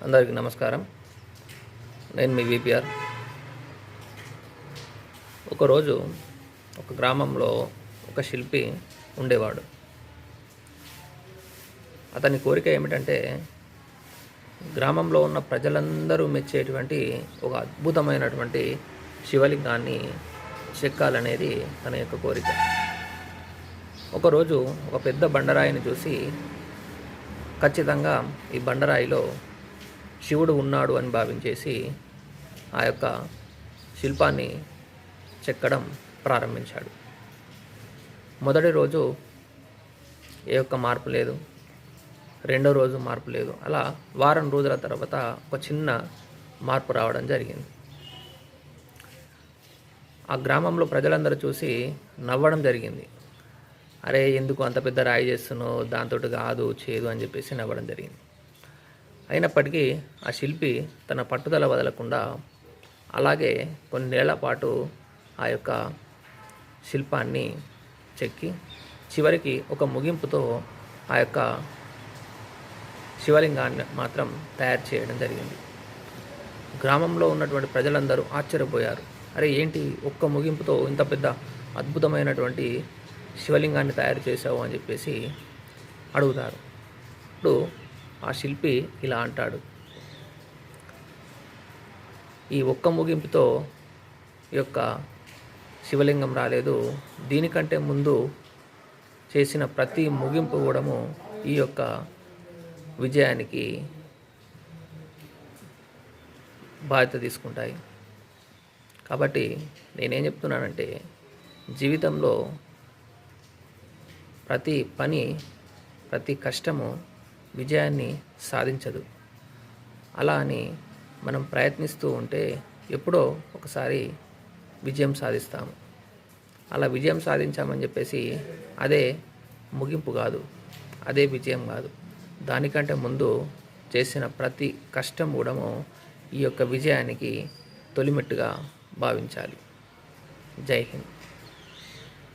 అందరికీ నమస్కారం. నేను మీ విపిఆర్. ఒకరోజు ఒక గ్రామంలో ఒక శిల్పి ఉండేవాడు. అతని కోరిక ఏమిటంటే గ్రామంలో ఉన్న ప్రజలందరూ మెచ్చేటువంటి ఒక అద్భుతమైనటువంటి శివలింగాన్ని చెక్కాలనేది తన యొక్క కోరిక. ఒకరోజు ఒక పెద్ద బండరాయిని చూసి ఖచ్చితంగా ఈ బండరాయిలో శివుడు ఉన్నాడు అని భావించేసి ఆ యొక్క శిల్పాన్ని చెక్కడం ప్రారంభించాడు. మొదటి రోజు ఏ ఒక్క మార్పు లేదు, రెండో రోజు మార్పు లేదు. అలా వారం రోజుల తర్వాత ఒక చిన్న మార్పు రావడం జరిగింది. ఆ గ్రామంలో ప్రజలందరూ చూసి నవ్వడం జరిగింది. అరే, ఎందుకు అంత పెద్ద రాయి చేస్తున్నావు, దాంతో కాదు చేదు అని చెప్పేసి నవ్వడం జరిగింది. అయినప్పటికీ ఆ శిల్పి తన పట్టుదల వదలకుండా అలాగే కొన్ని నెలల పాటు ఆ యొక్క శిల్పాన్ని చెక్కి చివరికి ఒక ముగింపుతో ఆ యొక్క శివలింగాన్ని మాత్రం తయారు చేయడం జరిగింది. గ్రామంలో ఉన్నటువంటి ప్రజలందరూ ఆశ్చర్యపోయారు. అరే, ఏంటి ఒక్క ముగింపుతో ఇంత పెద్ద అద్భుతమైనటువంటి శివలింగాన్ని తయారు చేశావు అని చెప్పేసి అడుగుతారు. ఇప్పుడు ఆ శిల్పి ఇలా అంటాడు, ఈ ఒక్క ముగింపుతో ఈ యొక్క శివలింగం రాలేదు, దీనికంటే ముందు చేసిన ప్రతి ముగింపు కూడా ఈ యొక్క విజయానికి బాధ్యత తీసుకుంటాయి. కాబట్టి నేనేం చెప్తున్నానంటే జీవితంలో ప్రతి పని, ప్రతి కష్టము విజయాన్ని సాధించదు. అలా అని మనం ప్రయత్నిస్తూ ఉంటే ఎప్పుడో ఒకసారి విజయం సాధిస్తాము. అలా విజయం సాధించామని చెప్పేసి అదే ముగింపు కాదు, అదే విజయం కాదు. దానికంటే ముందు చేసిన ప్రతి కష్టం కూడా ఈ యొక్క విజయానికి తొలిమెట్టుగా భావించాలి. జై హింద్.